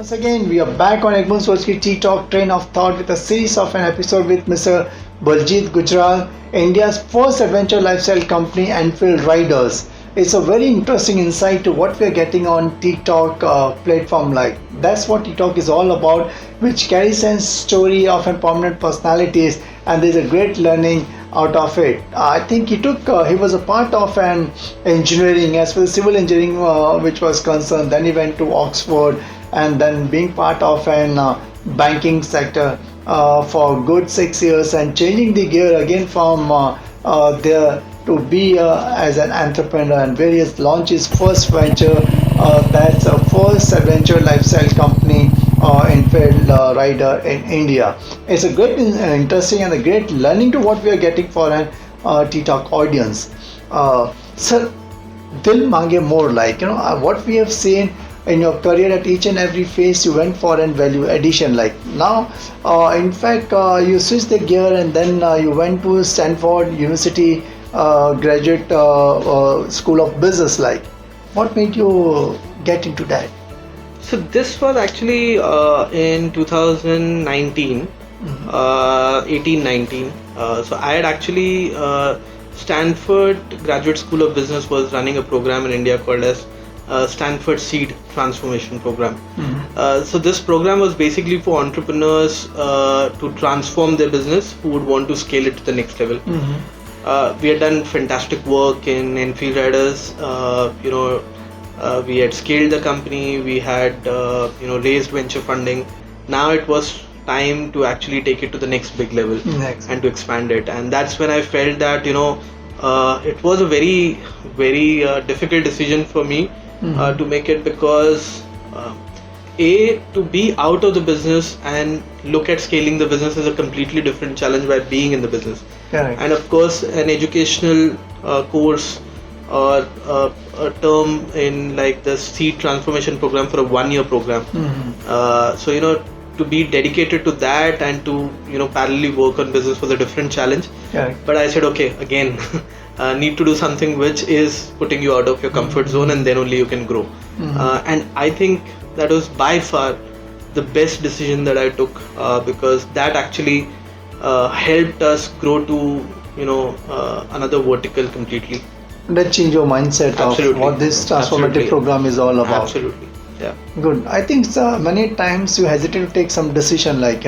Once again, we are back on Boond Soch ttalk train of thought with a series of an episode with Mr. Baljeet Gujral, India's first adventure lifestyle company, Enfield Riders. It's a very interesting insight to what we are getting on ttalk platform. Like that's what ttalk is all about, which carries a story of prominent personalities, and there's a great learning out of it. I think he was a part of an engineering as well as civil engineering, which was concerned. Then he went to Oxford, and then being part of an banking sector for good 6 years, and changing the gear again from there to be as an entrepreneur, and various launch his first venture, that's a first adventure lifestyle company, Enfield Rider in India. It's a great interesting and a great learning to what we are getting for an ttalk audience. Sir, Dil Mange More, like what we have seen in your career, at each and every phase you went for an value addition. Like now, in fact, you switched the gear, and then you went to Stanford University graduate school of business. Like what made you get into that? So this was actually in 2019, 18-19. So I had actually Stanford Graduate School of Business was running a program in India called as Stanford Seed Transformation Program. So this program was basically for entrepreneurs to transform their business who would want to scale it to the next level. We had done fantastic work in Enfield Riders. We had scaled the company. We had raised venture funding. Now it was time to actually take it to the next big level and to expand it. And that's when I felt that it was a very difficult decision for me to make it, because to be out of the business and look at scaling the business is a completely different challenge by being in the business. Correct. And of course, an educational course or a term in like the seed transformation program for a 1-year program. So to be dedicated to that and to parallelly work on business was a different challenge. Correct. But I said, okay, again, need to do something which is putting you out of your comfort zone, and then only you can grow. And I think that was by far the best decision that I took, because that actually helped us grow to another vertical completely. That change your mindset Absolutely. of what this transformative Absolutely. program is all about. Absolutely, yeah. Good. I think many times you hesitate to take some decision, like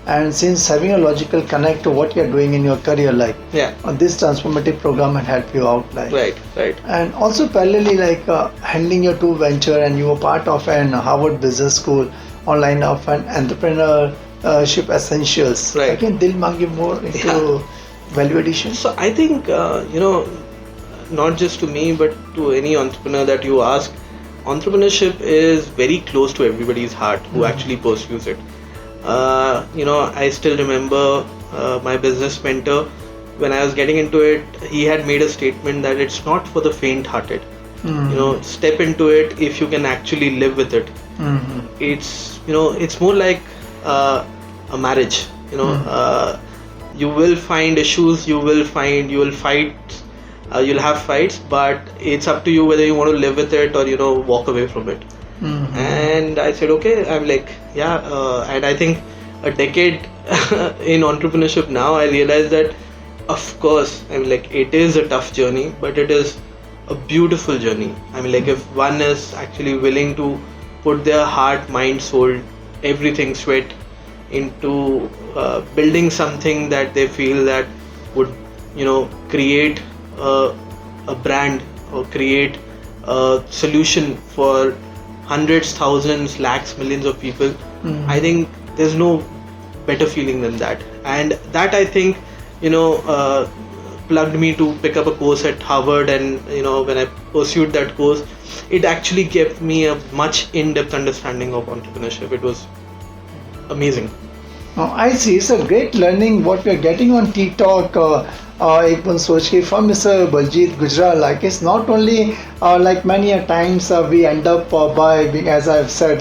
and since having a logical connect to what you're doing in your career, like this transformative program had helped you out, like Right. And also parallelly, like handling your two venture, and you were part of an Harvard Business School online of an entrepreneurship essentials. Right. Again, Dil Mange More into value addition. So I think not just to me but to any entrepreneur that you ask, entrepreneurship is very close to everybody's heart who actually pursues it. I still remember my business mentor, when I was getting into it, he had made a statement that it's not for the faint-hearted. Step into it if you can actually live with it. It's more like a marriage. You will find issues, you will fight, you'll have fights, but it's up to you whether you want to live with it or walk away from it. And I said, okay, I'm like, and I think a decade in entrepreneurship now, I realized that of course, it is a tough journey, but it is a beautiful journey. If one is actually willing to put their heart, mind, soul, everything, sweat into building something that they feel that would create a brand or create a solution for hundreds, thousands, lakhs, millions of people. I think there's no better feeling than that, and that I think plugged me to pick up a course at Harvard. And when I pursued that course, it actually gave me a much in-depth understanding of entrepreneurship. It was amazing. I see. It's a great learning what we are getting on ttalk. Boond Soch from Mr. Baljeet Gujral. Like it's not only like many a times we end up by being, as I've said,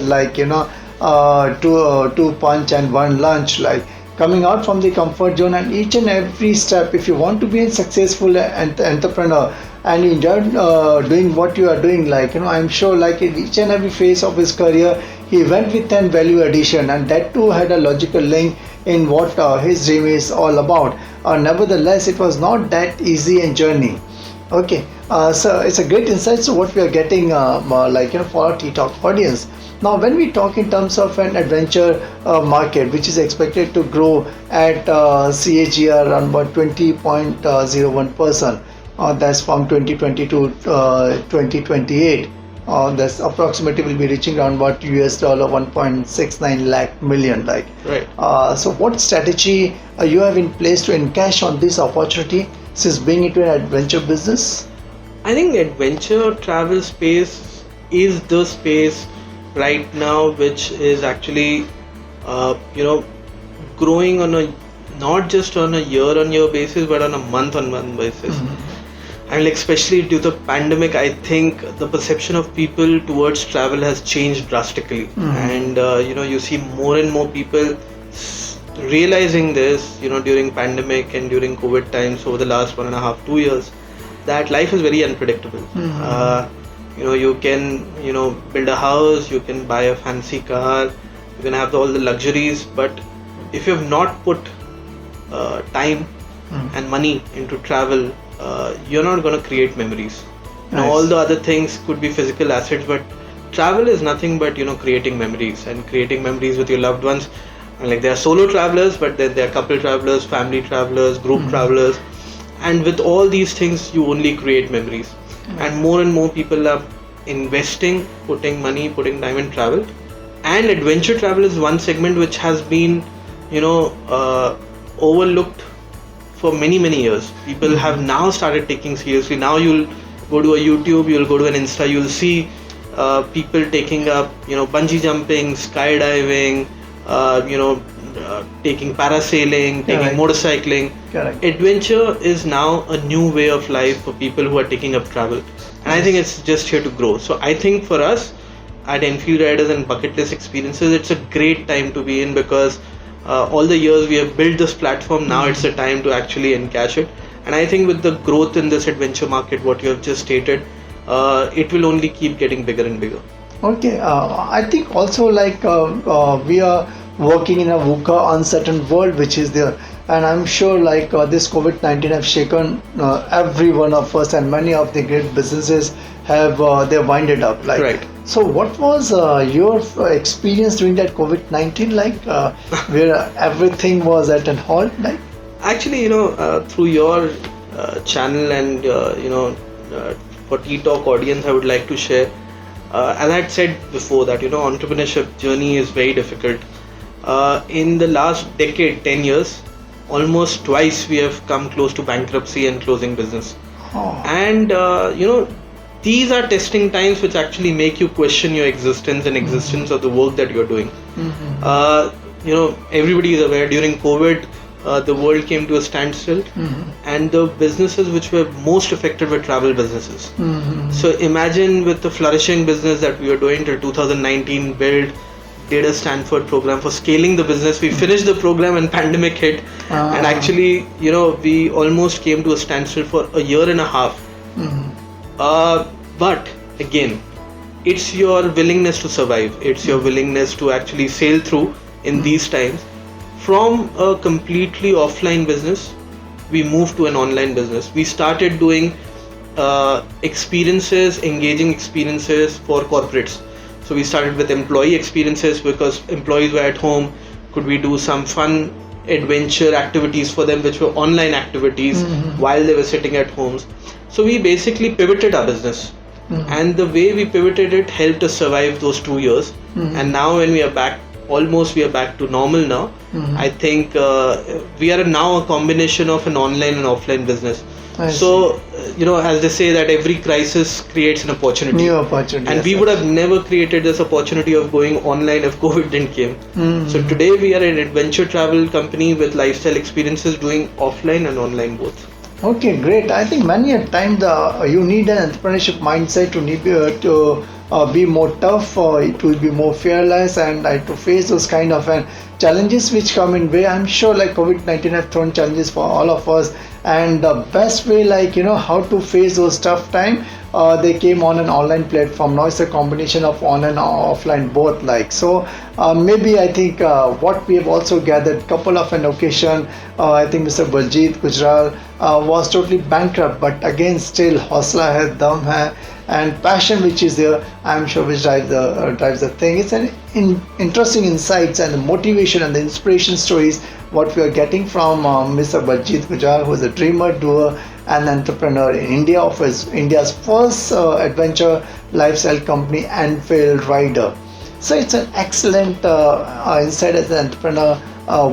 two punch and one lunch, like coming out from the comfort zone, and each and every step, if you want to be a successful entrepreneur and you enjoy doing what you are doing, I'm sure in each and every phase of his career he went with an value addition, and that too had a logical link in what his dream is all about. Nevertheless, it was not that easy a journey. Okay, so it's a great insight to what we are getting, for our ttalk audience. Now, when we talk in terms of an adventure market, which is expected to grow at CAGR around about 20.01%, that's from 2020 to 2028. That's approximately will be reaching around about US dollar 1.69 lakh million. Like, Right. So, what strategy you have in place to encash on this opportunity since being into an adventure business? I think adventure travel space is the space right now which is actually, growing on a not just on a year-on-year basis, but on a month-on-month basis. And like especially due to the pandemic, I think the perception of people towards travel has changed drastically. And you see more and more people realizing this, during pandemic and during COVID times over the last 1.5, 2 years, that life is very unpredictable. You can build a house, you can buy a fancy car, you can have all the luxuries, but if you have not put time and money into travel, you're not going to create memories. Now, all the other things could be physical assets, but travel is nothing but creating memories and creating memories with your loved ones. And like there are solo travelers, but then there are couple travelers, family travelers, group travelers, and with all these things you only create memories. And more people are investing, putting money, putting time in travel. And adventure travel is one segment which has been overlooked for many years. People have now started taking seriously. Now you'll go to a YouTube, you'll go to an Insta, you'll see people taking up bungee jumping, skydiving, taking parasailing, taking motorcycling. Correct. Adventure is now a new way of life for people who are taking up travel, and I think it's just here to grow. So I think for us at Enfield Riders and Bucket List Experiences, it's a great time to be in, because all the years we have built this platform, now it's the time to actually encash it. And I think with the growth in this adventure market, what you have just stated, it will only keep getting bigger and bigger. Okay, I think also we are working in a VUCA uncertain world which is there, and I'm sure this COVID-19 have shaken every one of us, and many of the great businesses have they winded up. Right. So what was your experience during that COVID-19 where everything was at an halt? Actually, through your channel and for ttalk audience, I would like to share, as I had said before, that entrepreneurship journey is very difficult. In the last decade, 10 years, almost twice we have come close to bankruptcy and closing business. And these are testing times which actually make you question your existence and existence of the work that you're doing. Everybody is aware during COVID, the world came to a standstill, and the businesses which were most affected were travel businesses. So imagine with the flourishing business that we were doing till 2019, did a Stanford program for scaling the business. We finished the program and pandemic hit, and actually we almost came to a standstill for a year and a half. But again, it's your willingness to survive, it's your willingness to actually sail through in these times. From a completely offline business, we moved to an online business. We started doing engaging experiences for corporates. So we started with employee experiences, because employees were at home. Could we do some fun adventure activities for them, which were online activities while they were sitting at homes? So we basically pivoted our business, and the way we pivoted it helped us survive those 2 years. And now when we are back, we are back to normal now. I think we are now a combination of an online and offline business. So as they say, that every crisis creates an opportunity. New opportunity. And we would have never created this opportunity of going online if COVID didn't came. So today we are an adventure travel company with lifestyle experiences, doing offline and online both. Okay, great. I think many a time you need an entrepreneurship mindset to be more tough, to be more fearless, and to face those kind of challenges which come in way. I'm sure like COVID-19 have thrown challenges for all of us, and the best way, like how to face those tough time, they came on an online platform. Now it's a combination of on and offline both, like so. Maybe I think what we have also gathered couple of an occasion, I think Mr. Baljeet Gujral was totally bankrupt, but again still haussla hai, dum hai, and passion which is there, I'm sure, which drives the thing. It's an interesting insights and the motivation and the inspiration stories what we are getting from Mr. Baljeet Gujral, who is a dreamer, doer, and entrepreneur in India, offers India's first adventure lifestyle company, Enfield Rider. So it's an excellent insight as an entrepreneur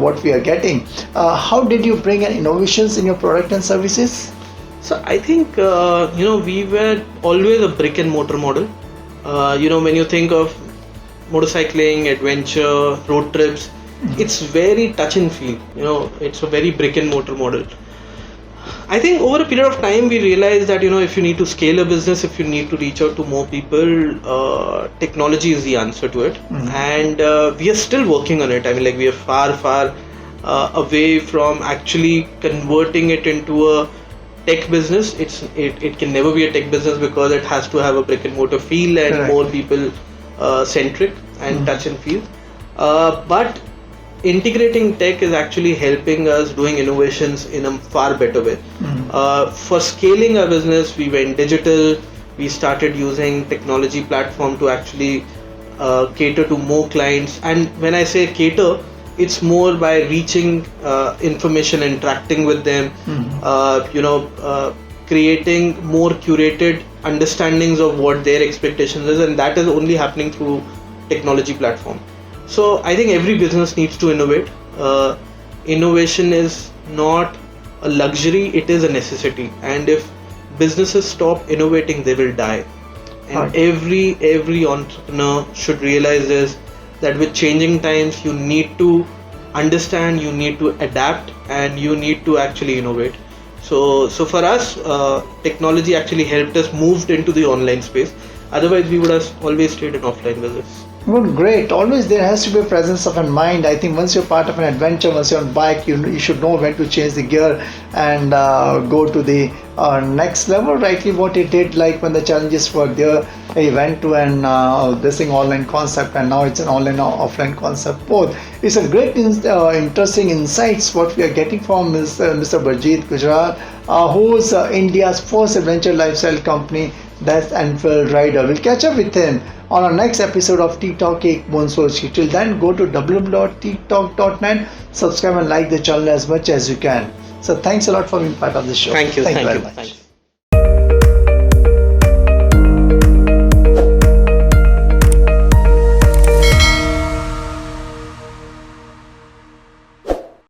what we are getting. How did you bring in innovations in your product and services? So I think we were always a brick and mortar model. When you think of motorcycling, adventure, road trips, it's very touch and feel. It's a very brick and mortar model. I think over a period of time we realized that if you need to scale a business, if you need to reach out to more people, technology is the answer to it, and we are still working on it. I mean, like, we are far away from actually converting it into a tech business. It can never be a tech business because it has to have a brick and mortar feel and Correct. more people centric and touch and feel. But integrating tech is actually helping us doing innovations in a far better way. For scaling our business, we went digital. We started using technology platform to actually cater to more clients. And when I say cater, it's more by reaching information, interacting with them, creating more curated understandings of what their expectations is, and that is only happening through technology platform. So I think every business needs to innovate. Innovation is not a luxury, it is a necessity. And if businesses stop innovating, they will die. And every entrepreneur should realize this, that with changing times, you need to understand, you need to adapt, and you need to actually innovate. So for us, technology actually helped us move into the online space. Otherwise, we would have always stayed in offline business. Well, great. Always there has to be a presence of a mind. I think once you're part of an adventure, once you're on bike, you should know when to change the gear and go to the next level. Rightly what it did, like when the challenges were there, he went to an this thing online concept, and now it's an online or offline concept both. It's a great interesting insights what we are getting from Mr. Baljeet Gujral, who's India's first adventure lifestyle company, that's Enfield Rider. We'll catch up with him on our next episode of ttalk Boond Soch. Till then, go to www.ttalk.net, subscribe and like the channel as much as you can. So thanks a lot for being part of the show. Thank you. Very much. Thanks.